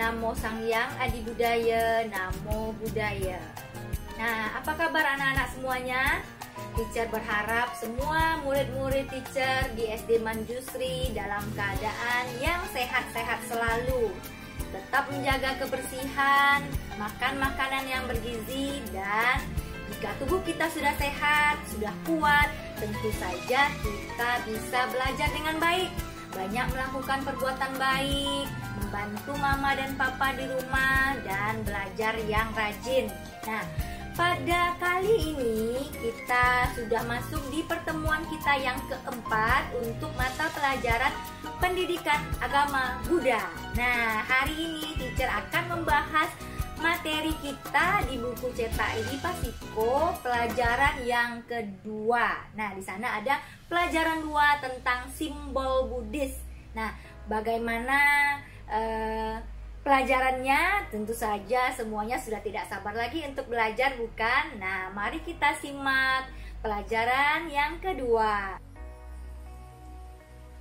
Namo Sang Hyang Adi Budaya, Namo Buddhaya. Nah, apa kabar anak-anak semuanya? Teacher berharap semua murid-murid teacher di SD Manjusri dalam keadaan yang sehat-sehat selalu. Tetap menjaga kebersihan, makan makanan yang bergizi, dan jika tubuh kita sudah sehat, sudah kuat, tentu saja kita bisa belajar dengan baik. Banyak melakukan perbuatan baik, membantu mama dan papa di rumah, dan belajar yang rajin. Nah, pada kali ini kita sudah masuk di pertemuan kita yang keempat untuk mata pelajaran pendidikan agama Buddha. Nah, hari ini teacher akan membahas materi kita di buku cetak Ehi Pasiko pelajaran yang kedua. Nah, di sana ada pelajaran 2 tentang simbol Buddhis. Nah, bagaimana pelajarannya? Tentu saja semuanya sudah tidak sabar lagi untuk belajar, bukan? Nah, mari kita simak pelajaran yang kedua.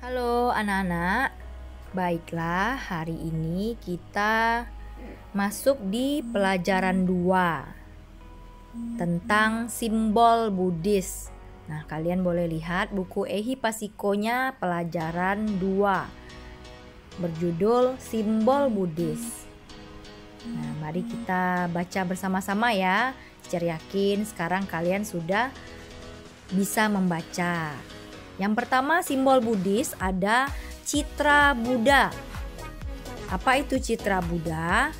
Halo anak-anak, baiklah hari ini kita masuk di pelajaran 2 tentang simbol Buddhis. Nah, kalian boleh lihat buku Ehi Pasikonya pelajaran 2 berjudul Simbol Buddhis. Nah, mari kita baca bersama-sama ya. Teacher yakin sekarang kalian sudah bisa membaca. Yang pertama, simbol Buddhis ada citra Buddha. Apa itu citra Buddha?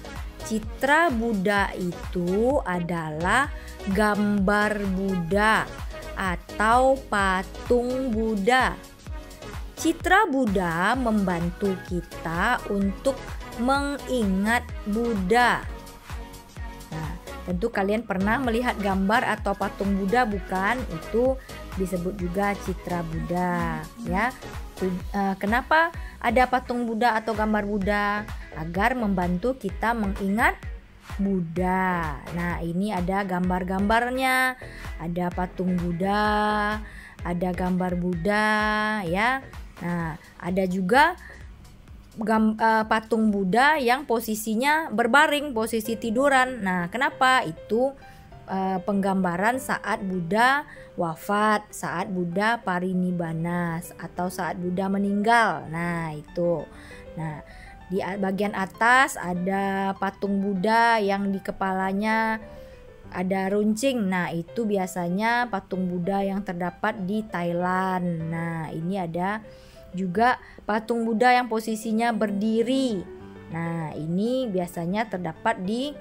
Citra Buddha itu adalah gambar Buddha atau patung Buddha. Citra Buddha membantu kita untuk mengingat Buddha. Nah, tentu kalian pernah melihat gambar atau patung Buddha, bukan? Itu disebut juga citra Buddha, ya. Kenapa ada patung Buddha atau gambar Buddha? Agar membantu kita mengingat Buddha. Nah, ini ada gambar-gambarnya. Ada patung Buddha, ada gambar Buddha, ya. Nah, ada juga patung Buddha yang posisinya berbaring, posisi tiduran. Nah, kenapa? Itu penggambaran saat Buddha wafat, saat Buddha parinibbana, atau saat Buddha meninggal. Nah, itu. Nah, di bagian atas ada patung Buddha yang di kepalanya ada runcing. Nah, itu biasanya patung Buddha yang terdapat di Thailand. Nah, ini ada juga patung Buddha yang posisinya berdiri. Nah, ini biasanya terdapat di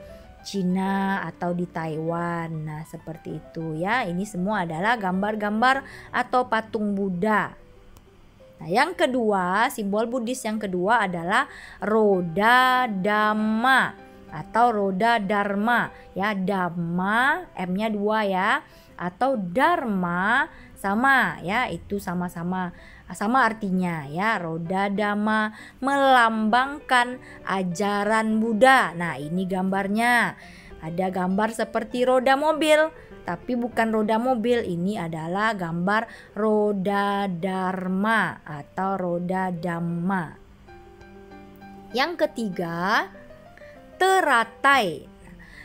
Cina atau di Taiwan. Nah, seperti itu ya. Ini semua adalah gambar-gambar atau patung Buddha. Nah, yang kedua, simbol Buddhis yang kedua adalah roda Dhamma atau roda Dharma, ya. Dhamma M-nya 2 ya, atau Dharma sama ya, itu sama artinya ya. Roda Dhamma melambangkan ajaran Buddha. Nah, ini gambarnya. Ada gambar seperti roda mobil, tapi bukan roda mobil, ini adalah gambar roda Dharma atau roda Dhamma. Yang ketiga, teratai.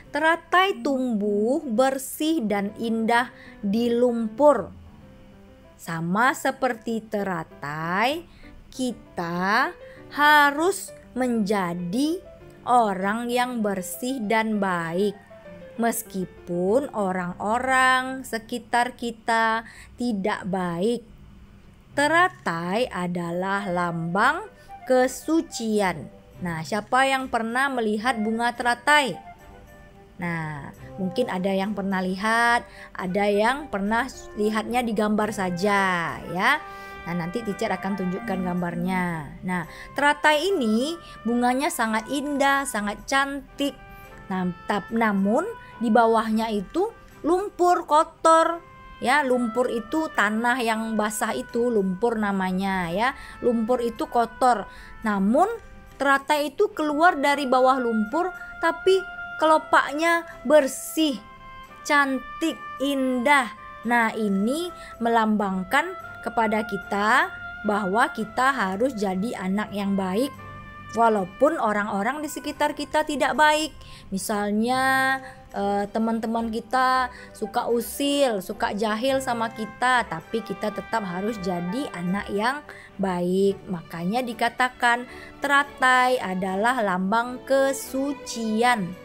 Teratai tumbuh bersih dan indah di lumpur. Sama seperti teratai, kita harus menjadi orang yang bersih dan baik. Meskipun orang-orang sekitar kita tidak baik. Teratai adalah lambang kesucian. Nah, siapa yang pernah melihat bunga teratai? Nah, mungkin ada yang pernah lihat, ada yang pernah lihatnya di gambar saja ya. Nah, nanti teacher akan tunjukkan gambarnya. Nah, teratai ini bunganya sangat indah, sangat cantik. Nah, namun di bawahnya itu lumpur kotor. Ya, lumpur itu tanah yang basah, itu lumpur namanya ya. Lumpur itu kotor. Namun teratai itu keluar dari bawah lumpur, tapi kelopaknya bersih, cantik, indah. Nah, ini melambangkan kepada kita bahwa kita harus jadi anak yang baik. walaupun orang-orang di sekitar kita tidak baik. Misalnya teman-teman kita suka usil, suka jahil sama kita, tapi kita tetap harus jadi anak yang baik. Makanya dikatakan teratai adalah lambang kesucian.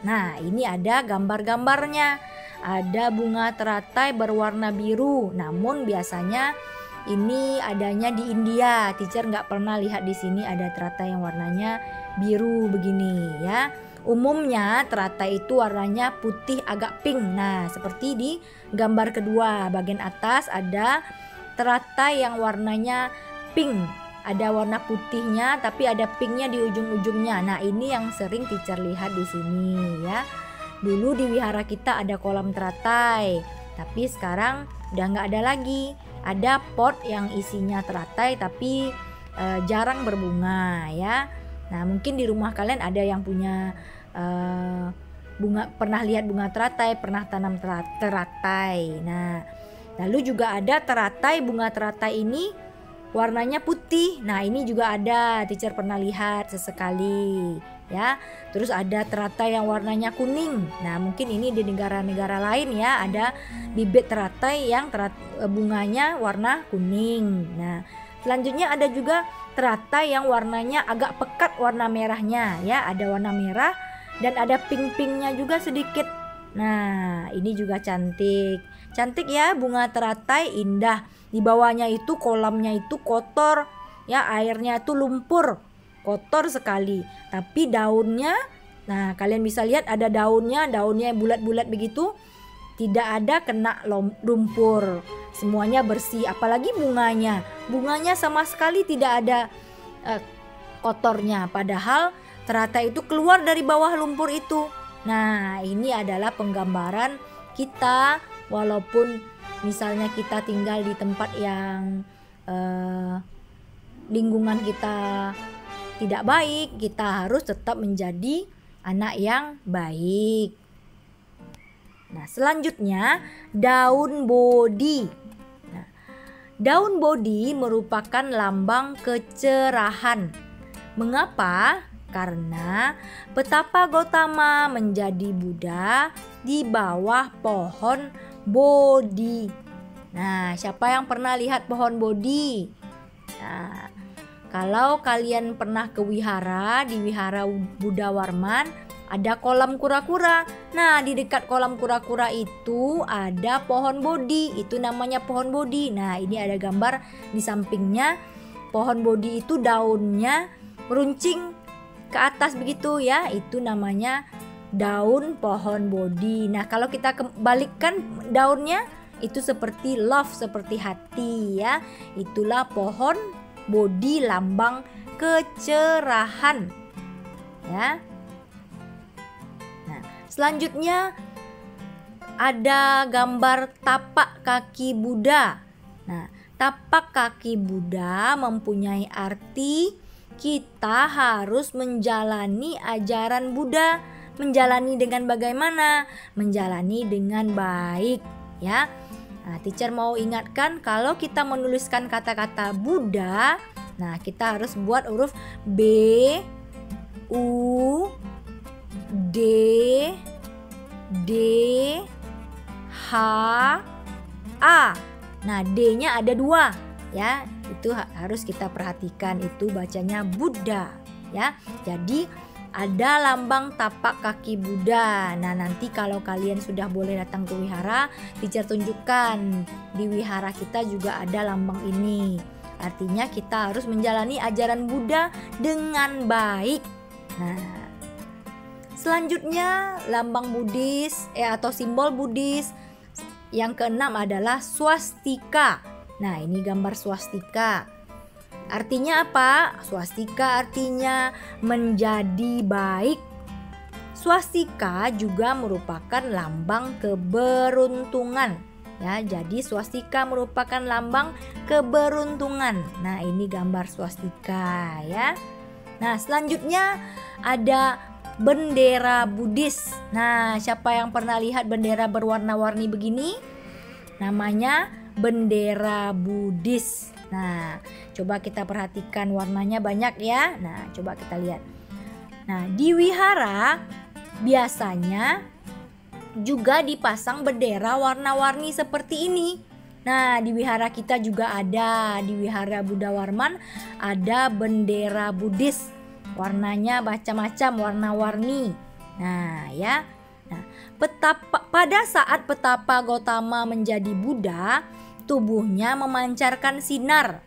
Nah, ini ada gambar-gambarnya. Ada bunga teratai berwarna biru, namun biasanya ini adanya di India. Teacher nggak pernah lihat di sini ada teratai yang warnanya biru begini ya. Umumnya teratai itu warnanya putih agak pink. Nah, seperti di gambar kedua, bagian atas ada teratai yang warnanya pink. Ada warna putihnya tapi ada pinknya di ujung-ujungnya. Nah, ini yang sering teacher lihat di sini ya. Dulu di wihara kita ada kolam teratai, tapi sekarang udah nggak ada lagi. Ada pot yang isinya teratai tapi jarang berbunga ya. Nah, mungkin di rumah kalian ada yang punya bunga, pernah lihat bunga teratai, pernah tanam teratai. Nah, lalu juga ada teratai, bunga teratai ini warnanya putih. Nah, ini juga ada, teacher pernah lihat sesekali ya. Terus ada teratai yang warnanya kuning. Nah, mungkin ini di negara-negara lain ya, ada bibit teratai yang bunganya warna kuning. Nah, selanjutnya ada juga teratai yang warnanya agak pekat warna merahnya ya, ada warna merah dan ada pink-pinknya juga sedikit. Nah, ini juga cantik. Cantik ya, bunga teratai indah. Di bawahnya itu kolamnya itu kotor ya, airnya itu lumpur, kotor sekali. Tapi daunnya, nah kalian bisa lihat ada daunnya bulat-bulat begitu, tidak ada kena lumpur, semuanya bersih. Apalagi bunganya sama sekali tidak ada kotornya, padahal teratai itu keluar dari bawah lumpur itu. Nah, ini adalah penggambaran kita, walaupun misalnya kita tinggal di tempat yang lingkungan kita tidak baik, kita harus tetap menjadi anak yang baik. Nah, selanjutnya daun bodi. Nah, daun bodi merupakan lambang kecerahan. Mengapa? Karena betapa Gautama menjadi Buddha di bawah pohon Bodhi. Nah, siapa yang pernah lihat pohon Bodhi? Nah, kalau kalian pernah ke wihara, di wihara Buddha Warman ada kolam kura-kura. Nah, di dekat kolam kura-kura itu ada pohon Bodhi, itu namanya pohon Bodhi. Nah, ini ada gambar di sampingnya. Pohon Bodhi itu daunnya meruncing ke atas begitu ya, itu namanya daun pohon Bodhi. Nah, kalau kita balikkan daunnya itu seperti love, seperti hati ya. Itulah pohon Bodhi, lambang kecerahan ya. Nah, selanjutnya ada gambar tapak kaki Buddha. Nah, tapak kaki Buddha mempunyai arti kita harus menjalani ajaran Buddha. Menjalani dengan bagaimana? Menjalani dengan baik ya. Nah, teacher mau ingatkan kalau kita menuliskan kata-kata Buddha, nah kita harus buat huruf B, U, D, D, H, A. Nah, D-nya ada 2 ya. Itu harus kita perhatikan, itu bacanya Buddha ya. Jadi ada lambang tapak kaki Buddha. Nah, nanti kalau kalian sudah boleh datang ke wihara, teacher tunjukkan di wihara kita juga ada lambang ini. Artinya kita harus menjalani ajaran Buddha dengan baik. Nah, selanjutnya lambang Buddhis atau simbol Buddhis yang keenam adalah swastika. Nah, ini gambar swastika. Artinya apa? Swastika artinya menjadi baik. Swastika juga merupakan lambang keberuntungan. Ya, jadi swastika merupakan lambang keberuntungan. Nah, ini gambar swastika ya. Nah, selanjutnya ada bendera Buddhis. Nah, siapa yang pernah lihat bendera berwarna-warni begini? Namanya bendera Buddhis Nah, coba kita perhatikan warnanya banyak ya. Nah, coba kita lihat. Nah, di wihara biasanya juga dipasang bendera warna-warni seperti ini. Nah, di wihara kita juga ada, di wihara Buddha Warman ada bendera Buddhis. Warnanya macam-macam, warna-warni. Nah, ya. Nah, pada saat Petapa Gautama menjadi Buddha, tubuhnya memancarkan sinar.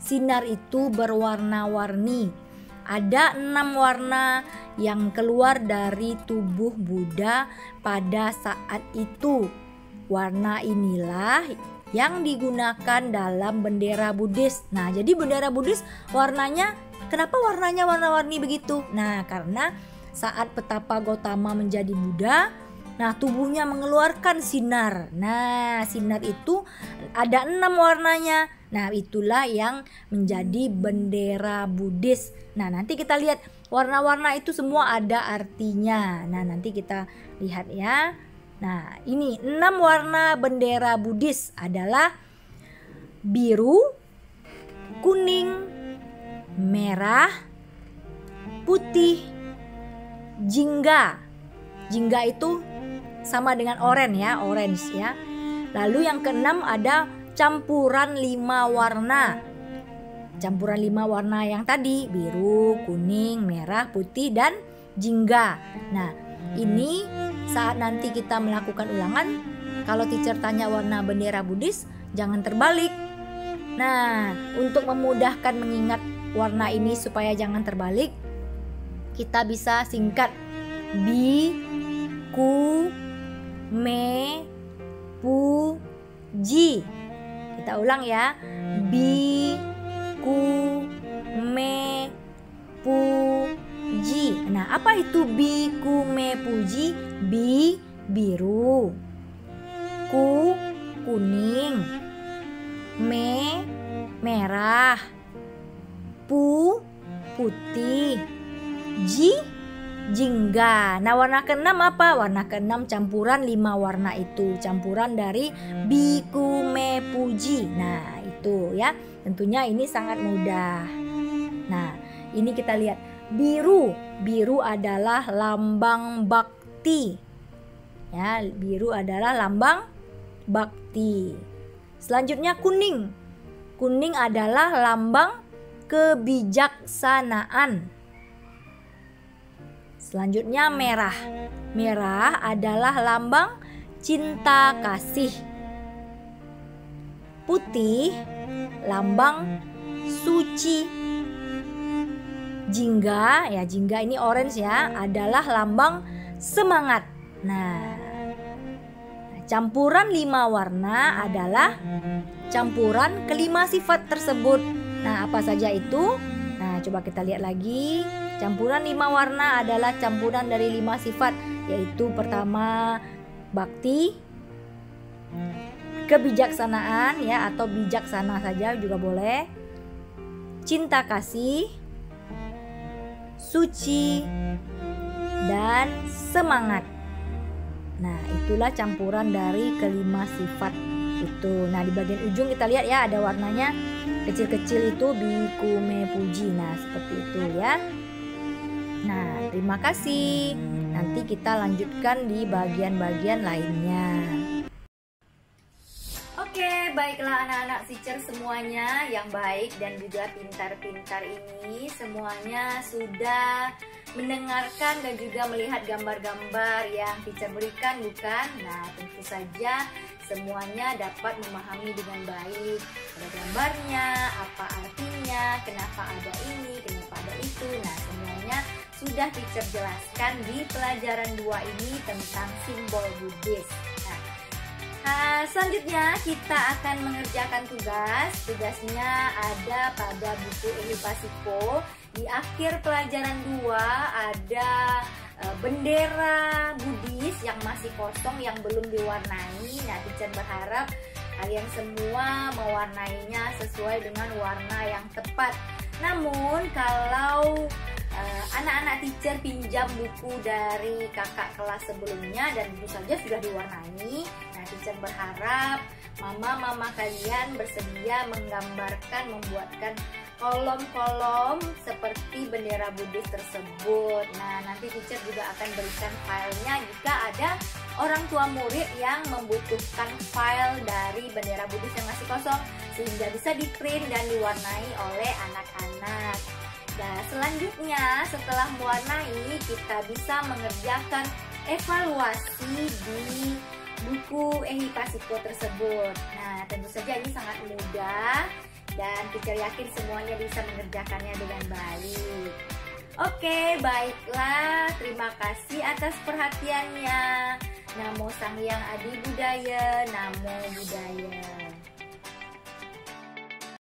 Sinar itu berwarna-warni. Ada 6 warna yang keluar dari tubuh Buddha pada saat itu. Warna inilah yang digunakan dalam bendera Buddhis. Nah, jadi bendera Buddhis warnanya, kenapa warnanya warna-warni begitu? Nah, karena saat Petapa Gautama menjadi Buddha, nah tubuhnya mengeluarkan sinar. Nah, sinar itu ada 6 warnanya. Nah, itulah yang menjadi bendera Buddhis. Nah, nanti kita lihat warna-warna itu semua ada artinya. Nah, nanti kita lihat ya. Nah, ini 6 warna bendera Buddhis adalah biru, kuning, merah, putih, jingga. Jingga itu sama dengan orange ya, orange ya. Lalu yang keenam ada campuran 5 warna. Campuran 5 warna yang tadi, biru, kuning, merah, putih, dan jingga. Nah, ini saat nanti kita melakukan ulangan, kalau teacher tanya warna bendera Buddhis, jangan terbalik. Nah, untuk memudahkan mengingat warna ini supaya jangan terbalik, kita bisa singkat bi, ku, me, pu, ji. Kita ulang ya. Bi, ku, me, pu, ji. Nah, apa itu bi, ku, me, pu, ji? Bi, biru. Ku, kuning. Me, merah. Pu, putih. Ji, jingga. Nah, warna keenam apa? Warna keenam campuran 5 warna itu. Campuran dari biku me puji. Nah, itu ya. Tentunya ini sangat mudah. Nah, ini kita lihat. Biru. Biru adalah lambang bakti. Ya, biru adalah lambang bakti. Selanjutnya kuning. Kuning adalah lambang kebijaksanaan. Selanjutnya merah. Merah adalah lambang cinta kasih. Putih lambang suci. Jingga, ya jingga ini orange ya, adalah lambang semangat. Nah, campuran 5 warna adalah campuran kelima sifat tersebut. Nah, apa saja itu? Nah, coba kita lihat lagi. Campuran 5 warna adalah campuran dari 5 sifat, yaitu pertama bakti, kebijaksanaan ya, atau bijaksana saja juga boleh, cinta kasih, suci, dan semangat. Nah, itulah campuran dari kelima sifat itu. Nah, di bagian ujung kita lihat ya, ada warnanya kecil-kecil itu biku me puji. Nah, seperti itu ya. Nah, terima kasih. Nanti kita lanjutkan di bagian-bagian lainnya. Oke, baiklah anak-anak teacher semuanya yang baik dan juga pintar-pintar ini, semuanya sudah mendengarkan dan juga melihat gambar-gambar yang teacher berikan, bukan? Nah, tentu saja semuanya dapat memahami dengan baik ada gambarnya, apa artinya, kenapa ada ini, kenapa ada itu. Nah, semuanya sudah teacher jelaskan di pelajaran 2 ini tentang simbol Buddhis. Nah, selanjutnya kita akan mengerjakan tugas. Tugasnya ada pada buku Ehipasiko. Di akhir pelajaran 2 ada bendera Buddhis yang masih kosong, yang belum diwarnai. Nah, teacher berharap kalian semua mewarnainya sesuai dengan warna yang tepat. Namun kalau anak-anak teacher pinjam buku dari kakak kelas sebelumnya dan tentu saja sudah diwarnai, nah Nah, teacher berharap mama-mama kalian bersedia membuatkan kolom-kolom seperti bendera Buddhis tersebut. Nah, nanti teacher juga akan berikan filenya jika ada orang tua murid yang membutuhkan file dari bendera Buddhis yang masih kosong, sehingga bisa di-print dan diwarnai oleh anak-anak. Nah, selanjutnya setelah mewarnai, kita bisa mengerjakan evaluasi di buku Ehipasiko tersebut. Nah, tentu saja ini sangat mudah dan teacher yakin semuanya bisa mengerjakannya dengan baik. Oke, baiklah. Terima kasih atas perhatiannya. Namo Sang Hyang Adi Budaya, Namo Buddhaya.